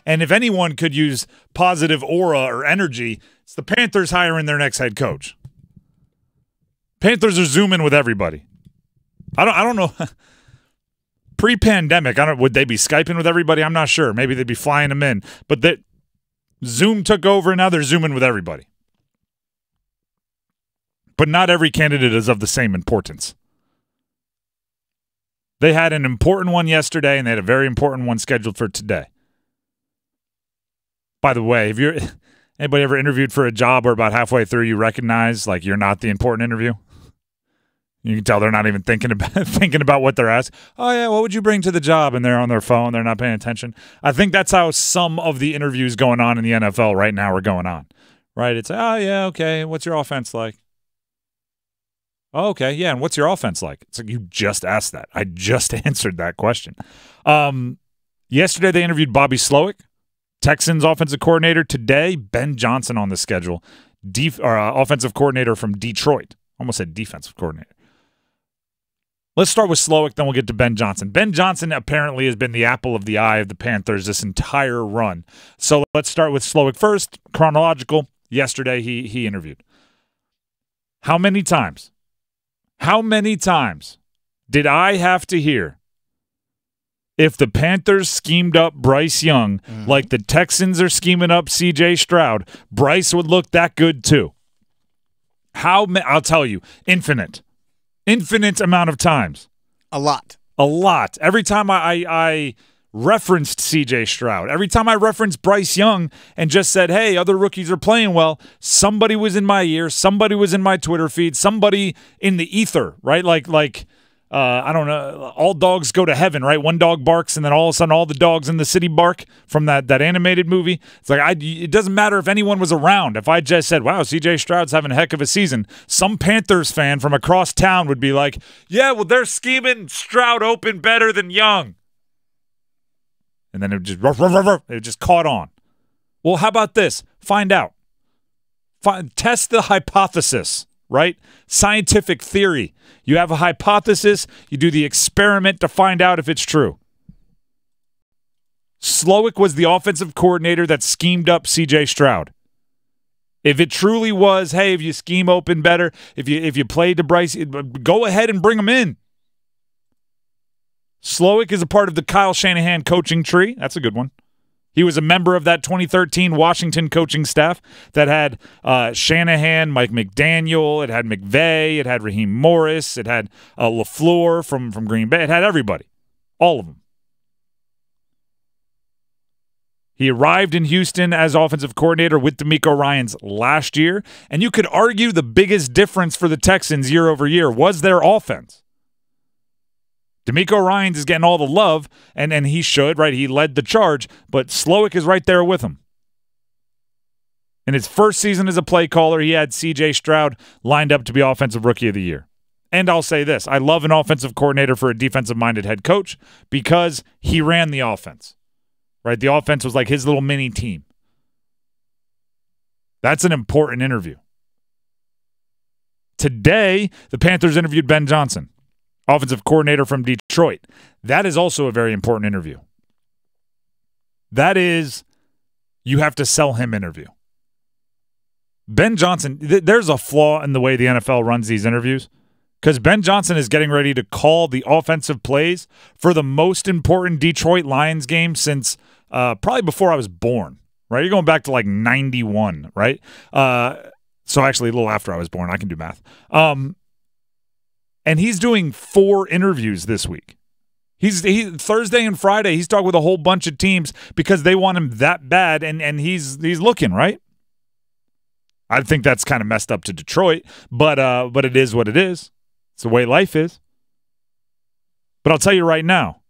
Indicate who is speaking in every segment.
Speaker 1: And if anyone could use positive aura or energy, it's the Panthers hiring their next head coach. Panthers are Zooming with everybody. I don't know. Pre-pandemic, would they be Skyping with everybody? I'm not sure. Maybe they'd be flying them in. But that Zoom took over, and now they're Zooming with everybody. But not every candidate is of the same importance. They had an important one yesterday, and they had a very important one scheduled for today. By the way, if anybody ever interviewed for a job where about halfway through you recognize like you're not the important interview? You can tell they're not even thinking about what they're asked. Oh, yeah, what would you bring to the job? And they're on their phone. They're not paying attention. I think that's how some of the interviews going on in the NFL right now are going on. Right? It's, oh, yeah, okay, what's your offense like? Oh, okay, yeah, and what's your offense like? It's like you just asked that. I just answered that question. Yesterday they interviewed Bobby Slowik, Texans offensive coordinator. Today, Ben Johnson on the schedule, offensive coordinator from Detroit. Almost said defensive coordinator. Let's start with Slowik, then we'll get to Ben Johnson. Ben Johnson apparently has been the apple of the eye of the Panthers this entire run. So let's start with Slowik first, chronological. Yesterday he interviewed. How many times did I have to hear if the Panthers schemed up Bryce Young like the Texans are scheming up C.J. Stroud, Bryce would look that good too? I'll tell you, infinite amount of times. A lot. Every time I referenced C.J. Stroud, every time I referenced Bryce Young and just said, hey, other rookies are playing well, somebody was in my ear, somebody was in my Twitter feed, somebody in the ether, right? Like I don't know, all dogs go to heaven, right? One dog barks and then all of a sudden all the dogs in the city bark from that animated movie. It's like it doesn't matter if anyone was around. If I just said, wow, C.J. Stroud's having a heck of a season, some Panthers fan from across town would be like, yeah, well, they're scheming Stroud open better than Young. And then it just caught on. Well, how about this? Find out. Test the hypothesis, right? Scientific theory. You have a hypothesis, you do the experiment to find out if it's true. Slowik was the offensive coordinator that schemed up C.J. Stroud. If it truly was, hey, if you scheme open better, if you play to Bryce, go ahead and bring him in. Slowik is a part of the Kyle Shanahan coaching tree. That's a good one. He was a member of that 2013 Washington coaching staff that had Shanahan, Mike McDaniel, it had McVay, it had Raheem Morris, it had LaFleur from Green Bay. It had everybody, all of them. He arrived in Houston as offensive coordinator with DeMeco Ryans last year, and you could argue the biggest difference for the Texans year over year was their offense. DeMeco Ryans is getting all the love, and he should, right? He led the charge, but Slowik is right there with him. In his first season as a play caller, he had C.J. Stroud lined up to be Offensive Rookie of the Year. And I'll say this, I love an offensive coordinator for a defensive-minded head coach because he ran the offense, right? The offense was like his little mini team. That's an important interview. Today, the Panthers interviewed Ben Johnson, offensive coordinator from Detroit. That is also a very important interview. That is, you have to sell him interview. Ben Johnson, there's a flaw in the way the NFL runs these interviews because Ben Johnson is getting ready to call the offensive plays for the most important Detroit Lions game since probably before I was born, right? You're going back to like 91, right? So actually a little after I was born. I can do math. And he's doing 4 interviews this week. He Thursday and Friday, he's talking with a whole bunch of teams because they want him that bad, and he's looking, right? I think that's kind of messed up to Detroit, but it is what it is. It's the way life is. But I'll tell you right now,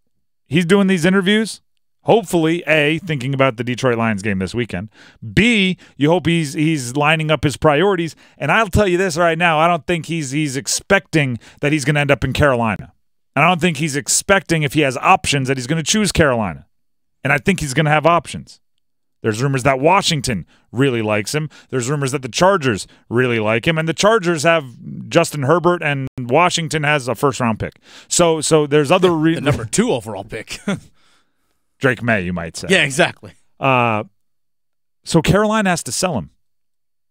Speaker 1: he's doing these interviews, hopefully, A, thinking about the Detroit Lions game this weekend. B, you hope he's lining up his priorities. And I'll tell you this right now, I don't think he's expecting that he's going to end up in Carolina. And I don't think he's expecting, if he has options, that he's going to choose Carolina. And I think he's going to have options. There's rumors that Washington really likes him. There's rumors that the Chargers really like him. And the Chargers have Justin Herbert, and Washington has a first-round pick. So there's other
Speaker 2: the number 2 overall pick.
Speaker 1: Drake May, you might say.
Speaker 2: Yeah, exactly.
Speaker 1: So Carolina has to sell him.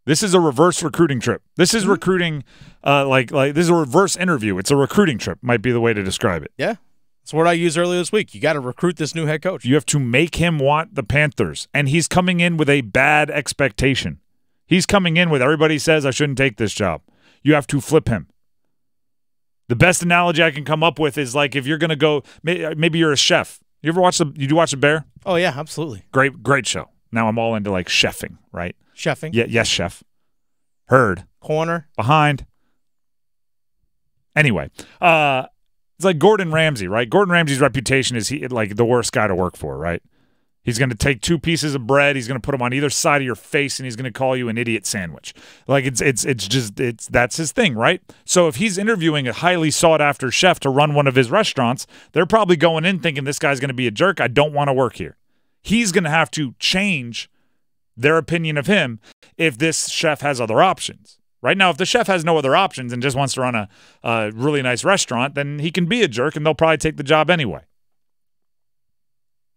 Speaker 1: This is a reverse recruiting trip. This is recruiting, like this is a reverse interview. It's a recruiting trip, might be the way to describe it.
Speaker 2: Yeah. That's what I used earlier this week. You got to recruit this new head coach.
Speaker 1: You have to make him want the Panthers, and he's coming in with a bad expectation. He's coming in with everybody says I shouldn't take this job. You have to flip him. The best analogy I can come up with is like if you're going to go, maybe you're a chef. You ever watch you do watch The Bear?
Speaker 2: Oh, yeah, absolutely.
Speaker 1: Great show. Now I'm all into like chefing, right?
Speaker 2: Chefing.
Speaker 1: Yeah, yes, chef. Heard.
Speaker 2: Corner.
Speaker 1: Behind. Anyway, it's like Gordon Ramsay, right? Gordon Ramsay's reputation is he like the worst guy to work for, right? He's going to take 2 pieces of bread, he's going to put them on either side of your face, and he's going to call you an idiot sandwich. Like that's his thing, right? So if he's interviewing a highly sought after chef to run one of his restaurants, they're probably going in thinking this guy's going to be a jerk. I don't want to work here. He's going to have to change their opinion of him if this chef has other options. Right now, if the chef has no other options and just wants to run a really nice restaurant, then he can be a jerk and they'll probably take the job anyway.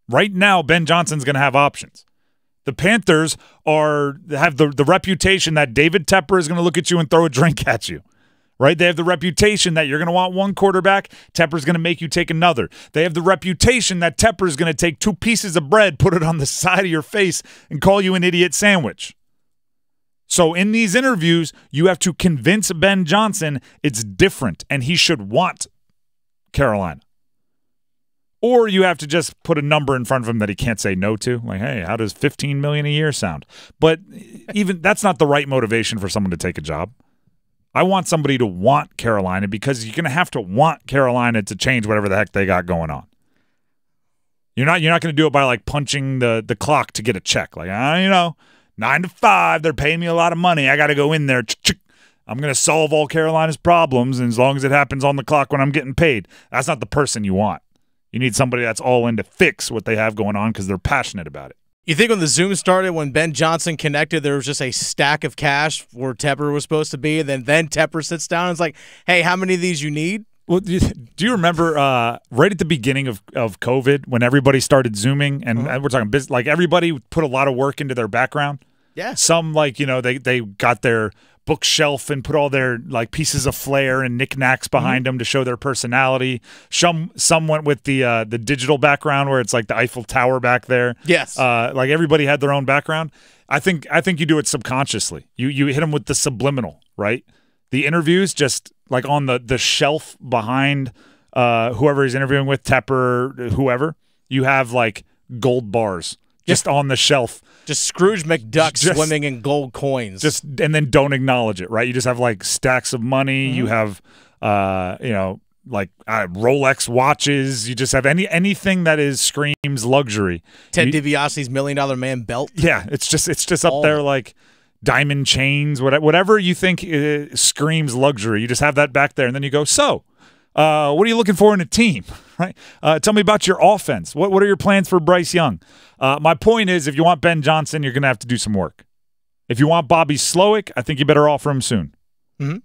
Speaker 1: Right now, Ben Johnson's going to have options. The Panthers have the reputation that David Tepper is going to look at you and throw a drink at you. Right? They have the reputation that you're going to want one quarterback, Tepper's going to make you take another. They have the reputation that Tepper is going to take 2 pieces of bread, put it on the side of your face, and call you an idiot sandwich. So in these interviews, you have to convince Ben Johnson it's different and he should want Carolina. Or you have to just put a number in front of him that he can't say no to. Like, hey, how does $15 million a year sound? But even that's not the right motivation for someone to take a job. I want somebody to want Carolina because you're going to have to want Carolina to change whatever the heck they got going on. You're not going to do it by like punching the clock to get a check. Like, 9 to 5, they're paying me a lot of money. I got to go in there. I'm going to solve all Carolina's problems, and as long as it happens on the clock when I'm getting paid. That's not the person you want. You need somebody that's all in to fix what they have going on because they're passionate about it.
Speaker 2: You think when the Zoom started, when Ben Johnson connected, there was just a stack of cash where Tepper was supposed to be, and then Tepper sits down and is like, hey, how many of these you need?
Speaker 1: Well, do you remember right at the beginning of COVID when everybody started Zooming, and we're talking business, like everybody put a lot of work into their background?
Speaker 2: Yeah.
Speaker 1: Some they got their bookshelf and put all their like pieces of flair and knickknacks behind them to show their personality. Some went with the digital background where it's like the Eiffel Tower back there.
Speaker 2: Yes.
Speaker 1: Like everybody had their own background. I think you do it subconsciously. You hit them with the subliminal, right? The interviews just like on the shelf behind whoever he's interviewing with, Tepper, whoever, you have like gold bars just on the shelf.
Speaker 2: Just Scrooge McDuck swimming in gold coins.
Speaker 1: And then don't acknowledge it, right? You just have like stacks of money. You have, like Rolex watches. You just have anything that screams luxury.
Speaker 2: Ted DiBiase's $1 Million Man belt.
Speaker 1: Yeah, it's just up there like diamond chains, whatever you think screams luxury. You just have that back there, and then you go, so what are you looking for in a team? Right? Tell me about your offense. What are your plans for Bryce Young? My point is, if you want Ben Johnson, you're going to have to do some work. If you want Bobby Slowik, I think you better offer him soon. Mm-hmm.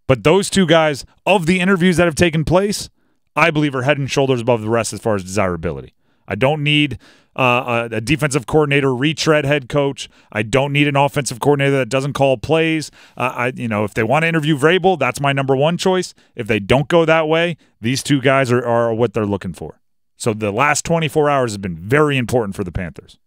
Speaker 1: But those 2 guys, of the interviews that have taken place, I believe are head and shoulders above the rest as far as desirability. I don't need a defensive coordinator retread head coach. I don't need an offensive coordinator that doesn't call plays. If they want to interview Vrabel, that's my number 1 choice. If they don't go that way, these 2 guys are what they're looking for. So the last 24 hours has been very important for the Panthers.